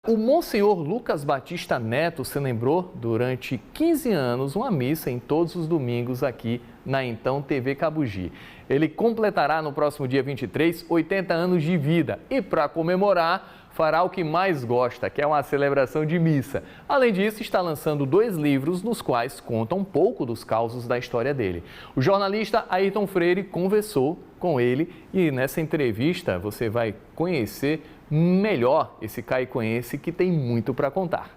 O Monsenhor Lucas Batista Neto celebrou durante 15 anos uma missa em todos os domingos aqui na então TV Cabugi. Ele completará no próximo dia 23 80 anos de vida e, para comemorar, fará o que mais gosta, que é uma celebração de missa. Além disso, está lançando 2 livros nos quais conta um pouco dos causos da história dele. O jornalista Ayrton Freire conversou com ele e nessa entrevista você vai conhecer melhor esse caicoense que tem muito para contar.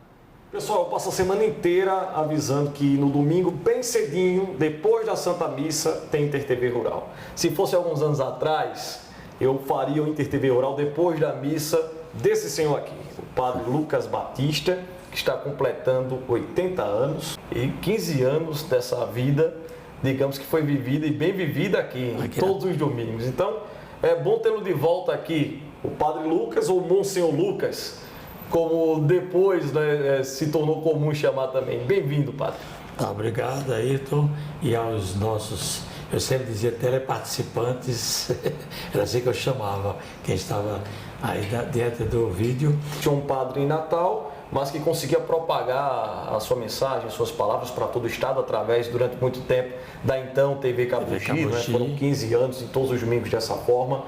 Pessoal, eu passo a semana inteira avisando que no domingo, bem cedinho, depois da Santa Missa, tem InterTV Rural. Se fosse alguns anos atrás, eu faria o InterTV Rural depois da missa desse senhor aqui, o padre Lucas Batista, que está completando 80 anos e 15 anos dessa vida, digamos que foi vivida e bem vivida aqui, todos os domingos. Então, é bom tê-lo de volta aqui, o padre Lucas ou Monsenhor Lucas, como depois se tornou comum chamar também. Bem-vindo, padre. Tá, obrigado, Ayrton, e aos nossos, eu sempre dizia teleparticipantes, era assim que eu chamava, quem estava aí dentro do vídeo. Tinha um padre em Natal, mas que conseguia propagar a sua mensagem, as suas palavras para todo o estado, através, durante muito tempo, da então TV Cabugi, né? Foram 15 anos e todos os domingos dessa forma.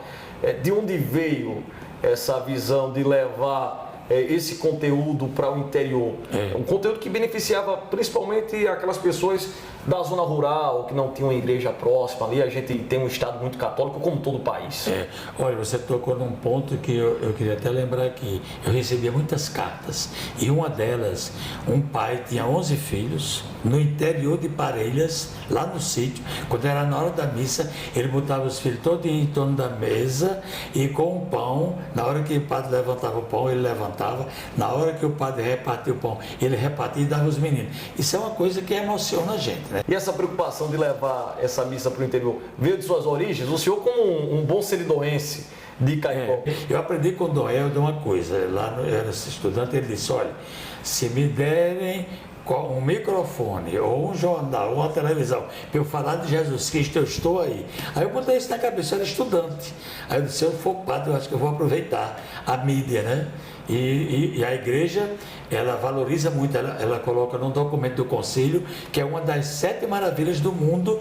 De onde veio essa visão de levar esse conteúdo para o interior? Um conteúdo que beneficiava principalmente aquelas pessoas da zona rural, que não tinham igreja próxima. Ali a gente tem um estado muito católico, como todo o país. Olha, você tocou num ponto que eu queria até lembrar aqui. Eu recebia muitas cartas e uma delas, um pai tinha 11 filhos no interior de Parelhas, lá no sítio. Quando era na hora da missa, ele botava os filhos todos em torno da mesa e com o pão, na hora que o padre levantava o pão, ele levantava. Na hora que o padre repartia o pão, ele repartia e dava aos meninos. Isso é uma coisa que emociona a gente, né? E essa preocupação de levar essa missa para o interior veio de suas origens? O senhor, como um bom seridoense de Caicó. Eu aprendi com o Dom Helder uma coisa. Lá eu era estudante, ele disse: olha, se me derem um microfone, ou um jornal, ou uma televisão, para eu falar de Jesus Cristo, eu estou aí. Aí eu botei isso na cabeça, eu era estudante. Aí eu disse: se eu for padre, eu acho que eu vou aproveitar a mídia, né? E a igreja, ela valoriza muito, ela coloca num documento do concílio, que é uma das 7 maravilhas do mundo,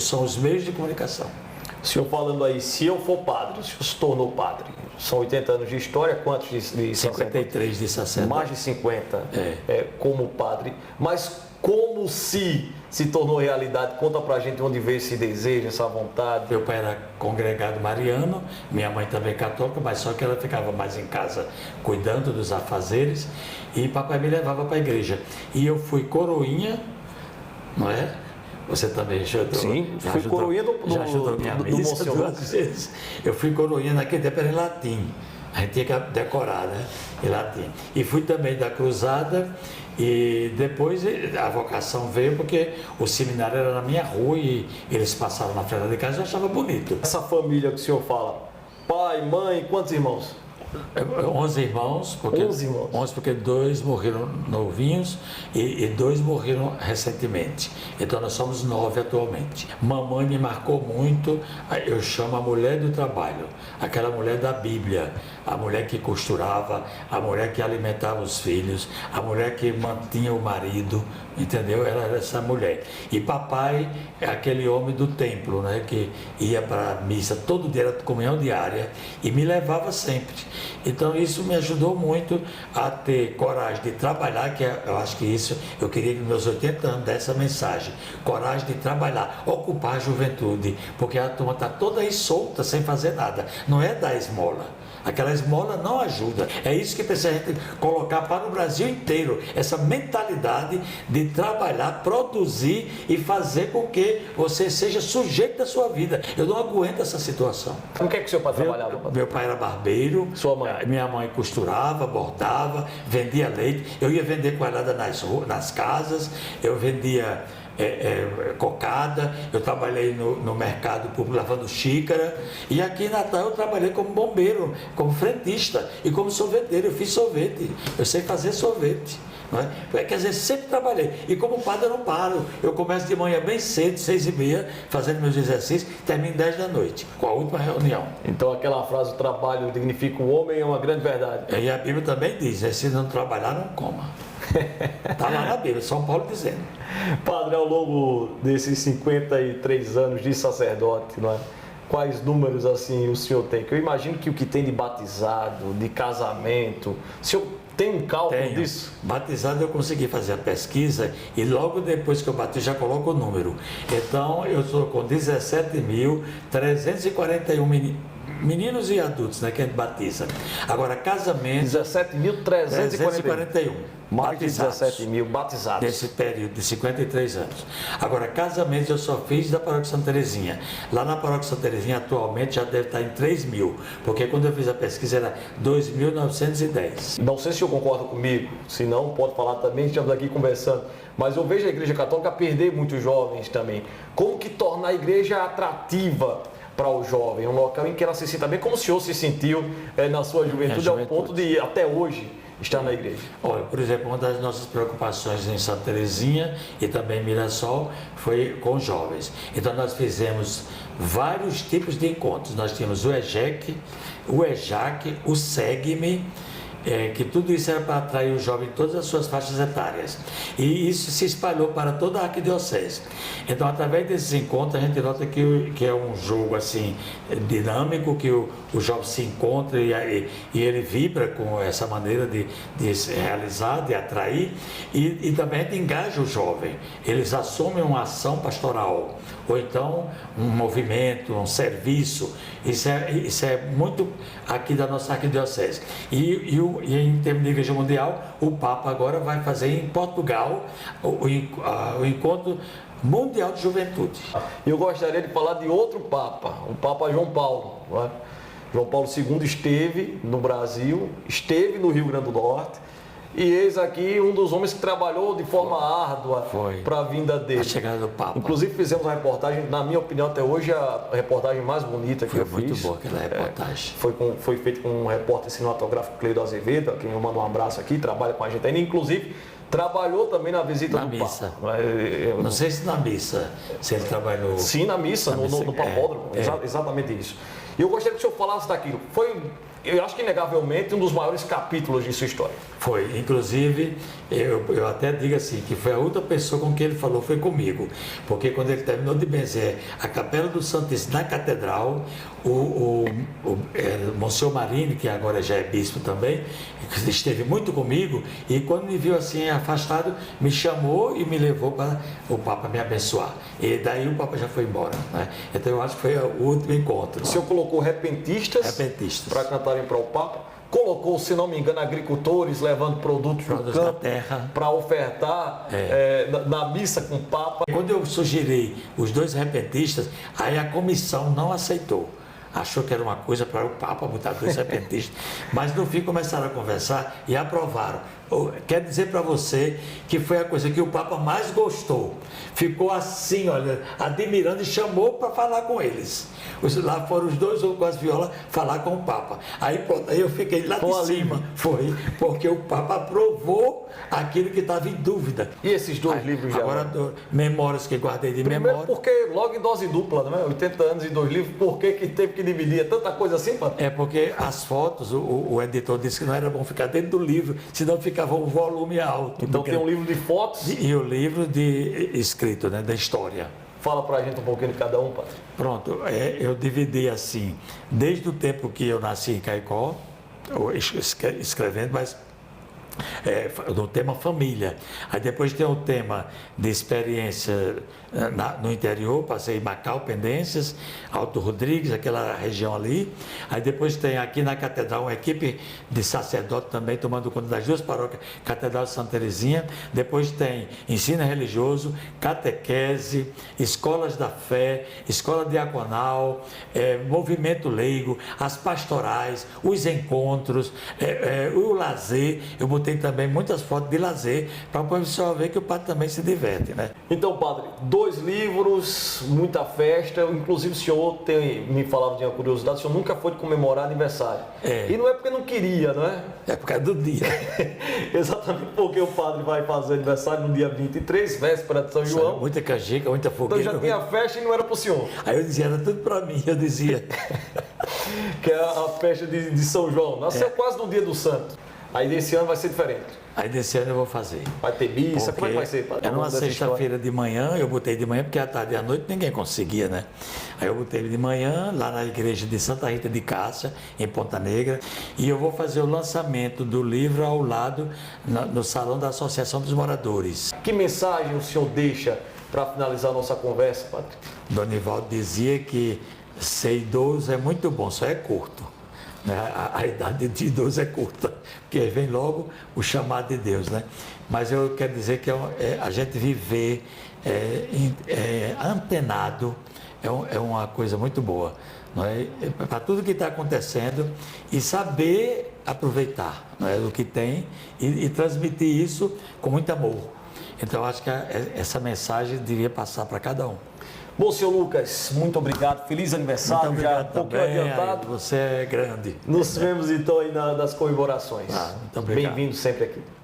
são os meios de comunicação. O senhor falando aí, se eu for padre, o senhor se tornou padre. São 80 anos de história, quantos de 53 de sacerdote. Mais de 50 como padre. Mas como se tornou realidade? Conta pra gente onde veio esse desejo, essa vontade. Meu pai era congregado mariano, minha mãe também católica, mas só que ela ficava mais em casa cuidando dos afazeres e papai me levava para a igreja. E eu fui coroinha, não é? Você também ajudou? Sim, fui coroinha do Monsenhor duas vezes. Eu fui coroinha naquele tempo, era em latim. A gente tinha que decorar, né? Em latim. E fui também da cruzada e depois a vocação veio porque o seminário era na minha rua e eles passavam na frente de casa e eu achava bonito. Essa família que o senhor fala, pai, mãe, quantos irmãos? 11 irmãos, porque 11 porque 2 morreram novinhos e 2 morreram recentemente. Então nós somos 9 atualmente. Mamãe me marcou muito, eu chamo a mulher do trabalho, aquela mulher da Bíblia, a mulher que costurava, a mulher que alimentava os filhos, a mulher que mantinha o marido, entendeu? Ela era essa mulher. E papai é aquele homem do templo, né, que ia para a missa todo dia, era comunhão diária e me levava sempre. Então isso me ajudou muito a ter coragem de trabalhar, que eu acho que isso eu queria que nos meus 80 anos dessa mensagem, coragem de trabalhar, ocupar a juventude, porque a turma está toda aí solta, sem fazer nada, não é dar esmola. Aquela esmola não ajuda. É isso que precisa a gente colocar para o Brasil inteiro, essa mentalidade de trabalhar, produzir e fazer com que você seja sujeito da sua vida. Eu não aguento essa situação. Com o que é que o seu pai trabalhava? Meu pai era barbeiro. Sua mãe? Minha mãe costurava, bordava, vendia leite. Eu ia vender coelhada nas casas, eu vendia cocada, eu trabalhei no mercado público lavando xícara, e aqui em Natal eu trabalhei como bombeiro, como frentista e como sorveteiro. Eu fiz sorvete, eu sei fazer sorvete. Não é? Quer dizer, sempre trabalhei. E como padre eu não paro. Eu começo de manhã bem cedo, 6h30, fazendo meus exercícios, termino 10 da noite, com a última reunião. Então aquela frase, o trabalho dignifica o homem, é uma grande verdade. E a Bíblia também diz, se não trabalhar, não coma. Está lá na Bíblia, São Paulo dizendo. Padre, ao longo desses 53 anos de sacerdote, não é? Quais números assim o senhor tem? Que eu imagino que o que tem de batizado, de casamento, o senhor tem um cálculo disso? Batizado eu consegui fazer a pesquisa e logo depois que eu batizo já coloco o número. Então eu estou com 17.341 meninos e adultos, né, que a gente batiza. Agora, casamento... 17.341. Mais de 17 mil batizados. Nesse período de 53 anos. Agora, casamentos eu só fiz da Paróquia Santa Terezinha. Lá na Paróquia Santa Terezinha, atualmente, já deve estar em 3 mil. Porque quando eu fiz a pesquisa era 2.910. Não sei se o senhor concorda comigo. Se não, pode falar também, estamos aqui conversando. Mas eu vejo a Igreja Católica perder muitos jovens também. Como que tornar a igreja atrativa para o jovem? Um local em que ela se sinta bem, como o senhor se sentiu na sua juventude, ao ponto de, até hoje, estar na igreja? Olha, por exemplo, uma das nossas preocupações em Santa Terezinha e também em Mirassol foi com jovens. Então nós fizemos vários tipos de encontros. Nós tínhamos o EJEC, o EJAC, o SEGME, que tudo isso era para atrair o jovem em todas as suas faixas etárias. E isso se espalhou para toda a arquidiocese. Então, através desses encontros, a gente nota que é um jogo assim, dinâmico, que o jovem se encontra e ele vibra com essa maneira de se realizar, de atrair, e também a gente engaja o jovem. Eles assumem uma ação pastoral, ou então um movimento, um serviço. Isso é muito aqui da nossa arquidiocese. E em termos de Igreja Mundial, o Papa agora vai fazer em Portugal o encontro mundial de juventude. Eu gostaria de falar de outro Papa, o Papa João Paulo. Não é? João Paulo II esteve no Brasil, esteve no Rio Grande do Norte, e eis aqui um dos homens que trabalhou de forma árdua para a vinda dele. A chegada do Papa. Inclusive fizemos uma reportagem, na minha opinião até hoje, a reportagem mais bonita que eu fiz. Foi muito boa aquela reportagem. Foi feito com um repórter cinematográfico, Cleido Azevedo, a quem eu mando um abraço aqui, trabalha com a gente ainda, inclusive trabalhou também na visita do missa. Papa. Não sei se na missa, se ele trabalhou... Sim, na missa, no papódromo, exatamente isso. E eu gostaria que o senhor falasse daquilo. Foi, eu acho que inegavelmente, um dos maiores capítulos de sua história. Foi, inclusive, eu até digo assim, que foi a outra pessoa com quem ele falou, foi comigo. Porque quando ele terminou de benzer a Capela do Santíssimo na Catedral, o Monsenhor Marini, que agora já é bispo também, esteve muito comigo, e quando me viu assim afastado, me chamou e me levou para o Papa me abençoar. E daí o Papa já foi embora, né? Então eu acho que foi o último encontro. O senhor colocou repentistas para cantarem para o Papa? Colocou, se não me engano, agricultores levando produtos do campo para ofertar na missa com o Papa. Quando eu sugeri os dois repentistas, aí a comissão não aceitou. Achou que era uma coisa para o Papa botar dois repentistas, mas no fim começaram a conversar e aprovaram. Quer dizer para você que foi a coisa que o Papa mais gostou. Ficou assim, olha, admirando, e chamou para falar com eles. Lá foram os dois com as violas falar com o Papa. Aí pronto, aí eu fiquei lá de cima. Foi, porque o Papa aprovou aquilo que estava em dúvida. E esses dois livros já? Agora, memórias que guardei de Primeiro, memória. porque logo em dose dupla, não é? 80 anos e 2 livros, por que teve que dividir? É tanta coisa assim, Padre? É porque as fotos, o editor disse que não era bom ficar dentro do livro, senão ficava um volume alto. Então tem um livro de fotos e o livro de escrito, né, da história. Fala pra gente um pouquinho de cada um, Padre. Pronto, eu dividi assim, desde o tempo que eu nasci em Caicó, escrevendo, mas no tema família. Aí depois tem o tema de experiência no interior, passei em Macau, Pendências, Alto Rodrigues, aquela região ali. Aí depois tem aqui na Catedral uma equipe de sacerdote também tomando conta das duas paróquias, Catedral de Santa Terezinha. Depois tem ensino religioso, catequese, escolas da fé, escola diaconal, movimento leigo, as pastorais, os encontros, o lazer. Eu botei botei também muitas fotos de lazer, para o pessoal ver que o padre também se diverte, né? Então, padre, 2 livros, muita festa, inclusive o senhor me falava de uma curiosidade, o senhor nunca foi de comemorar aniversário. E não é porque não queria, não é? É por causa do dia. Exatamente porque o padre vai fazer aniversário no dia 23, véspera de São João. Muita canjica, muita fogueira. Então já tinha festa e não era para o senhor. Aí eu dizia, era tudo para mim, eu dizia. Que é a festa de São João. Nasceu quase no dia do santo. Aí desse ano vai ser diferente. Aí desse ano eu vou fazer. Vai ter missa, como é que vai ser? É numa sexta-feira de manhã, eu botei de manhã, porque à tarde e à noite ninguém conseguia, né? Aí eu botei de manhã, lá na igreja de Santa Rita de Cássia, em Ponta Negra, e eu vou fazer o lançamento do livro ao lado, no salão da Associação dos Moradores. Que mensagem o senhor deixa para finalizar a nossa conversa, padre? Donivaldo dizia que ser idoso é muito bom, só é curto. A idade de idoso é curta, porque vem logo o chamado de Deus, né? Mas eu quero dizer que a gente viver antenado é uma coisa muito boa, não é? Para tudo que está acontecendo e saber aproveitar, não é, do que tem e transmitir isso com muito amor. Então, eu acho que essa mensagem devia passar para cada um. Bom, senhor Lucas, muito obrigado. Feliz aniversário, muito obrigado, já um pouquinho adiantado. Você é grande. Nos vemos então aí nas comemorações. Muito obrigado. Bem-vindo sempre aqui.